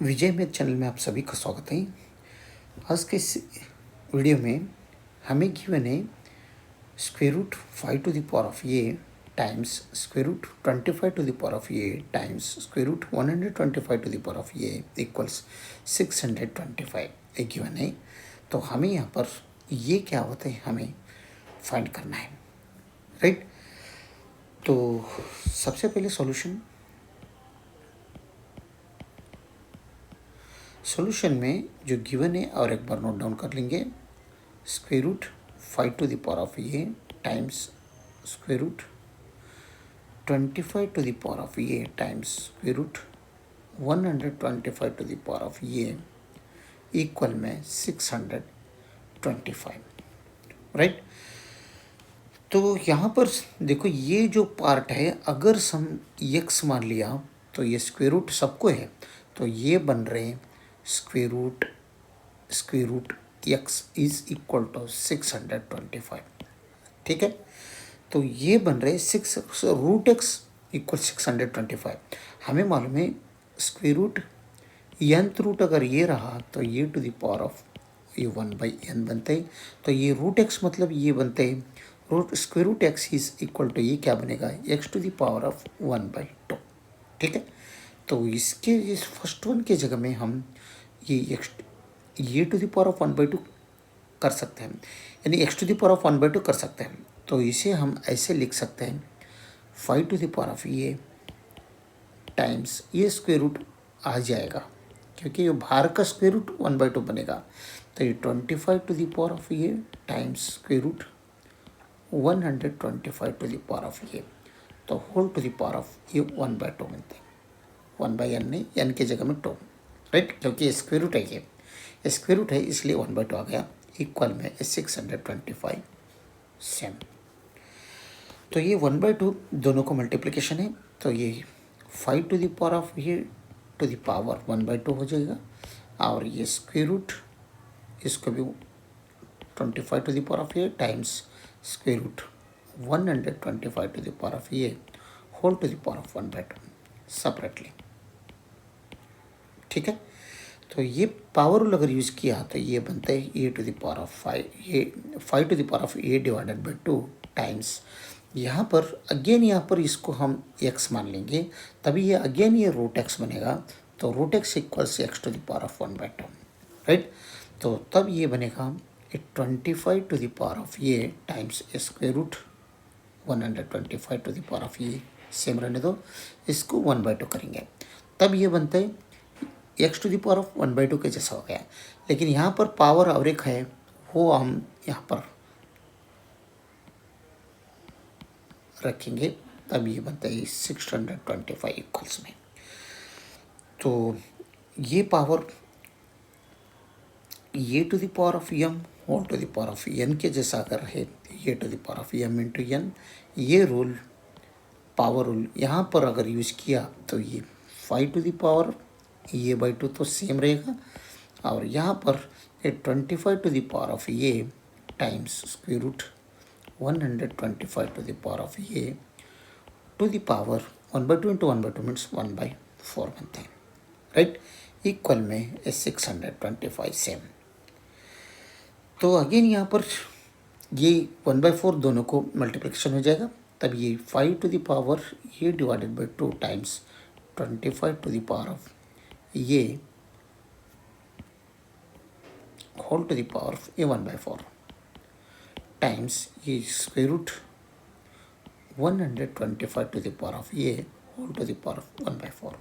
विजय math channel में आप सभी का स्वागत है। आज के इस वीडियो में हमें गिवन है square root 5 to the power of a times square root 25 to the power of a times square root 125 to the power of a equals 625 एक गिवन है। तो हमें यहाँ पर ये क्या होता है हमें फाइंड करना है, राइट। तो सबसे पहले सॉल्यूशन में जो गिवन है और एक बार नोट डाउन कर लेंगे। Square root 5 to the power of a times square root 25 to the power of a times square root 125 to the power of a equal में 625, राइट। तो यहाँ पर देखो ये जो पार्ट है, अगर हम x मान लिया तो ये स्क्वायर रूट सबको है, तो ये बन रहे हैं square root x is equal to 625, ठीक है। तो ये बन रहे रूट x इक्वल 625। हमें मालूम है स्क्वायर रूट nth रूट अगर ये रहा तो ये टू द पावर ऑफ ये 1/n बनते हैं। तो ये रूट x मतलब ये बनते हैं root square root x is equal to ये क्या बनेगा x to the power of 1/2, ठीक है। तो इसके इस फर्स्ट वन के जगह में हम ये टू द पावर ऑफ 1/2 कर सकते हैं, यानी x to the power of 1/2 कर सकते हैं। तो इसे हम ऐसे लिख सकते हैं 5 टू द पावर ऑफ ये टाइम्स ये स्क्वायर रूट आ जाएगा, क्योंकि ये बाहर का स्क्वायर रूट 1/2 बनेगा। तो ये 25 टू द पावर ऑफ ये times square root 125 to the power of ये, तो whole to the power of ये 1/2 मिलते हैं। 1/n नहीं, n की जगह में 2, राइट, क्योंकि स्क्वायर रूट है, ये स्क्वायर रूट है इसलिए 1/2 आ गया। इक्वल में 625 सेम। तो ये 1/2 दोनों को मल्टीप्लिकेशन है, तो ये 5 टू द पावर ऑफ ये टू द पावर 1/2 हो जाएगा, और ये स्क्वायर रूट इसको भी 25 टू द पावर ऑफ ये times square root 125 to the power of ये whole to the power of 1/2 separately, ठीक है। तो ये पावर रूल अगर यूज़ किया तो ये बनता है a to the power of 5, ये 5 to the power of a divided by 2 times यहाँ पर अगेन यहाँ पर इसको हम x मान लेंगे, तभी ये अगेन ये रूट x बनेगा। तो root x equals x to the power of 1/2, right. तो तब ये बनेगा 25 टू द पावर ऑफ ये times square root 125 to the power of ये सेम रहने दो, इसको 1/2 करेंगे, तब ये बनता है x to the power of 1/2 के जैसा हो गया। लेकिन यहाँ पर पावर और एक है वो हम यहाँ पर रखेंगे, तब ये बनता है 625 इक्वल्स में। तो ये पावर ये to the power of m whole to the power of n के जैसा अगर है, ये to the power of m into n, ये रूल पावर रूल यहाँ पर अगर यूज़ किया तो ये 5 टू द पावर ये बाई 2 तो सेम रहेगा, और यहाँ पर 25 टू द पावर ऑफ ये times square root 125 to the power of ये to the power 1/2 into 1/2 means 1/4 बनते हैं, राइट। इक्वल में 625 सेम। तो अगेन यहाँ पर ये 1/4 दोनों को मल्टीप्लिकेशन हो जाएगा, तब ये 5 टू द पावर ये divided by 2 times 25 to the power of ये whole to the power of ये 1/4 टाइम्स ये square root 125 to the power of ये whole to the power of 1/4,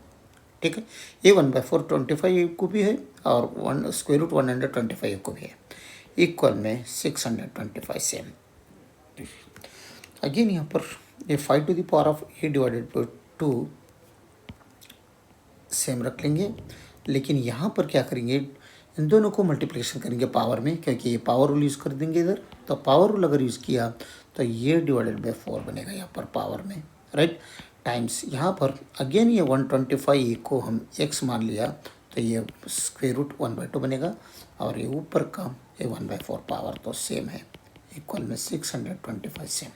ठीक है। ये 1/4 25 को भी है और स्क्वायर रूट 125 को भी है, इक्वल में 625 सेम। अगेन यहाँ पर ये 5 to the power of a divided by 2 same रख लेंगे, लेकिन यहाँ पर क्या करेंगे इन दोनों को मल्टीप्लिकेशन करेंगे पावर में, क्योंकि ये पावर रूल यूज़ कर देंगे इधर। तो पावर रूल अगर यूज़ किया तो ये डिवाइडेड बाई 4 बनेगा यहाँ पर पावर में, राइट, टाइम्स यहाँ पर अगेन ये 125 को हम x मान लिया तो ये स्क्वायर रूट 1/2 बनेगा, और ये ऊपर का ये 1/4 पावर तो सेम है, इक्वल में 625 सेम।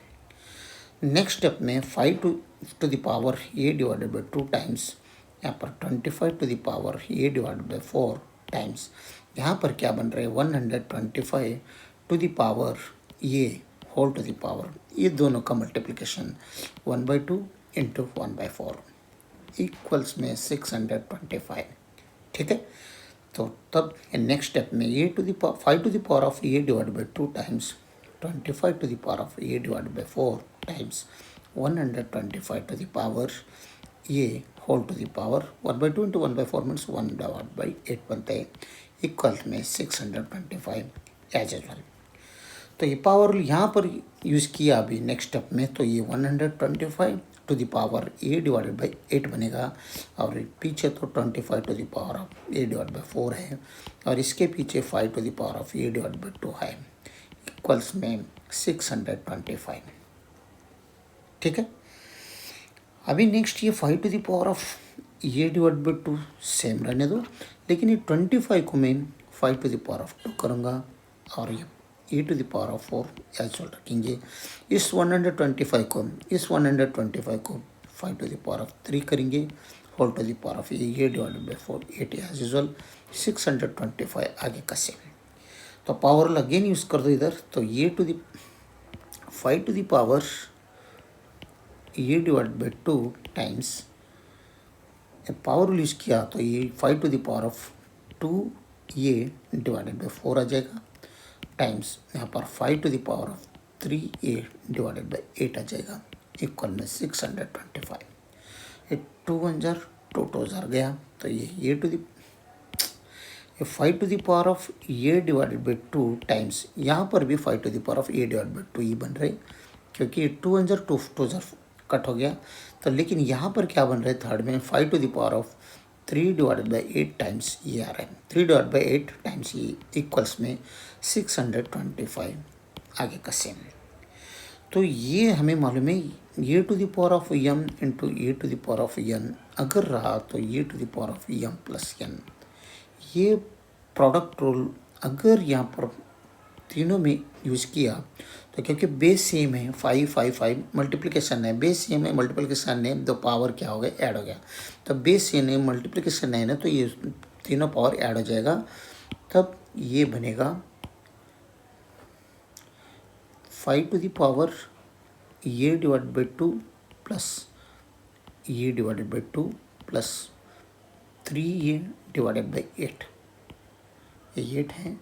नेक्स्ट स्टेप में 5 to the power a divided by 2 times यहाँ पर 25 to the power A divide by 4 times यहाँ पर क्या बन रहा है 125 to the power A whole to the power, ये दोनों का मल्टीप्लिकेशन 1/2 इंटू 1/4 इक्वल्स में 625। ठीक है, तो तब नेक्स्ट स्टेप में A to the 5 to the power of A divide by 2 times 25 to the power of A divide by 4 times 125 to the power A whole to the power 1/2 into 1/4 means 1/8 बनता है equal में 625 as well. तो ये power यहाँ पर use किया अभी next step में, तो ये 125 to the power a divided by 8 बनेगा और पीछे तो 25 to the power of A divide by 4 है और इसके पीछे 5 to the power of A divide by 2 है इक्वल्स में 625। ठीक है, अभी नेक्स्ट ये 5 to the power of A divide by 2 same रहने दो, लेकिन ये 25 को मैं 5 टू द पावर ऑफ 2 करूँगा और ये A to the power of 4 as well रखेंगे। इस 125 को 5 टू द पावर ऑफ 3 करेंगे whole to the power of a divided by 4 8 as usual 625 आगे का सेम। तो पावर अगेन यूज़ कर दो इधर, तो ए to the 5 to the power A divide by 2 times power use किया तो ये 5 to the power of 2 A divided by 4 आ जाएगा टाइम्स यहाँ पर 5 to the power of 3 A divided by 8 आ जाएगा इक्वल में 625। ये 2 1 जार 2 2 जार गया, तो ये to the 5 to the power of a divided by 2 times यहाँ पर भी 5 to the power of A divide by 2 ही बन रहे क्योंकि 2 1 जार 2 2 जार कट हो गया। तो लेकिन यहाँ पर क्या बन रहे थर्ड में 5 to the power of 3 divided by 8 times ये आ रहा है 3 डिवाइड बाई 8 टाइम्स ये इक्वल्स में 625 आगे का सेम। तो ये हमें मालूम है a to the power of m into a to the power of n अगर रहा तो ए to the power of m plus n, ये प्रोडक्ट रूल अगर यहाँ पर तीनों में यूज़ किया तो क्योंकि बेस सेम है 5 5 5 मल्टीप्लिकेशन है, बेस सेम है मल्टीप्लिकेशन है, दो पावर क्या हो गया ऐड हो गया, तो बेस सेम है मल्टीप्लिकेशन है ना, तो ये तीनों पावर ऐड हो जाएगा, तब ये बनेगा 5 to the power A divide by 2 plus a divided by 2 plus 3a divided by 8, ये 8 है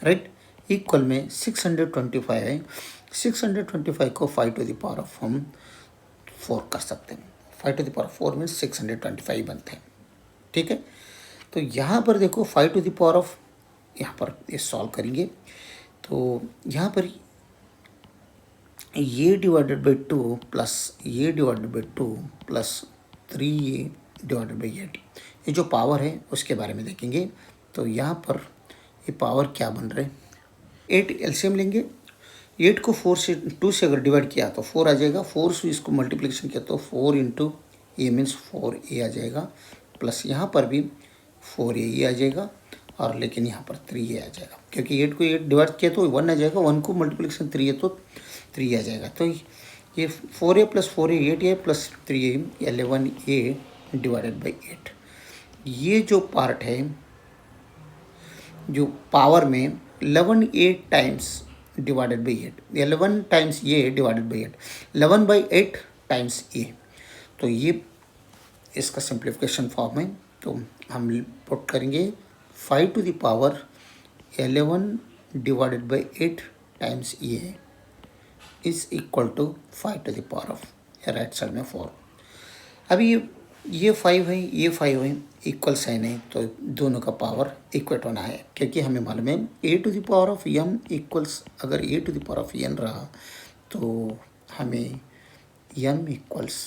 राइट इक्वल में 625 है। 625 को 5 टू द पावर ऑफ हम 4 कर सकते हैं, 5 टू द पावर 4 में 625 बनते हैं। ठीक है, तो यहाँ पर देखो 5 टू द पावर ऑफ यहाँ पर ये सॉल्व करेंगे तो यहाँ पर a divided by 2 plus a divided by 2 plus 3a divided by 8, ये जो पावर है उसके बारे में देखेंगे। तो यहाँ पर ये पावर क्या बन रहे 8 एलसीएम लेंगे, 8 को 4 से 2 से अगर डिवाइड किया तो 4 आ जाएगा, 4 से इसको मल्टीप्लिकेशन किया तो 4 इंटू ए मीन्स 4a आ जाएगा प्लस यहाँ पर भी 4a आ जाएगा और लेकिन यहाँ पर 3a आ जाएगा क्योंकि 8 को 8 डिवाइड किया तो 1 आ जाएगा, 1 को मल्टीप्लिकेशन 3 है तो 3 आ जाएगा। तो ये 4a plus 4a 8a plus 3a 11a divided by 8, ये जो पार्ट है जो पावर में 11a times divided by 8, 11 times a divided by 8, 11 by 8 times a, तो ये इसका सिंप्लीफिकेशन फॉर्म है। तो हम पुट करेंगे 5 to the power 11 divided by 8 times a is equal to 5 to the power of right side में 4। अभी ये 5 है ये 5 है इक्वल साइन है तो दोनों का पावर इक्वेट होना है क्योंकि हमें मालूम है a to the power of m equals अगर a to the power of n रहा तो हमें एम इक्वल्स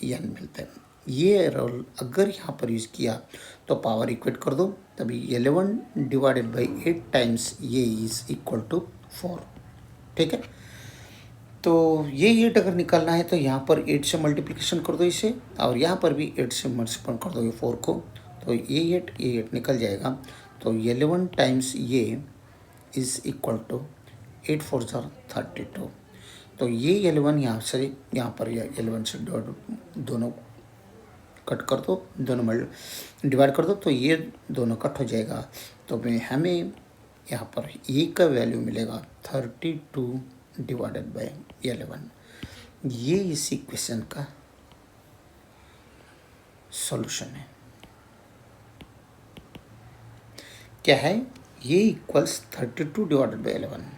एन मिलता है। ये रोल अगर यहाँ पर यूज़ किया तो पावर इक्वेट कर दो, तभी 11 डिवाइडेड बाई 8 टाइम्स ये इज़ इक्वल टू 4। ठीक है, तो ये 8 अगर निकालना है तो यहाँ पर 8 से मल्टीप्लिकेशन कर दो इसे और यहाँ पर भी 8 से मल्टीप्लिकेशन कर दो ये 4 को, तो ये 8 निकल जाएगा। तो 11 टाइम्स ये इज़ इक्वल टू 8 4 जार 32, तो ये 11 यहाँ से यहाँ पर ये 11 से दोनों कट कर दो, दोनों डिवाइड कर दो, तो ये दोनों कट हो जाएगा। तो हमें यहाँ पर ए का वैल्यू मिलेगा 32 डिवाइडेड बाय 11। ये इस इक्वेशन का सॉल्यूशन है। क्या है? ये इक्वल्स 32 डिवाइडेड बाय 11।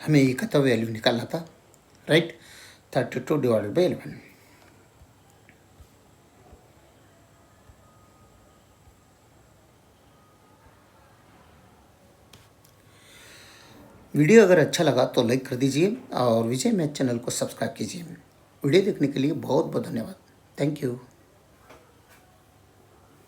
हमें ए का तो वैल्यू निकालना था, राइट? 32 divided by 11। वीडियो अगर अच्छा लगा तो लाइक कर दीजिए और विजय मैथ चैनल को सब्सक्राइब कीजिए। वीडियो देखने के लिए बहुत बहुत धन्यवाद। Thank you.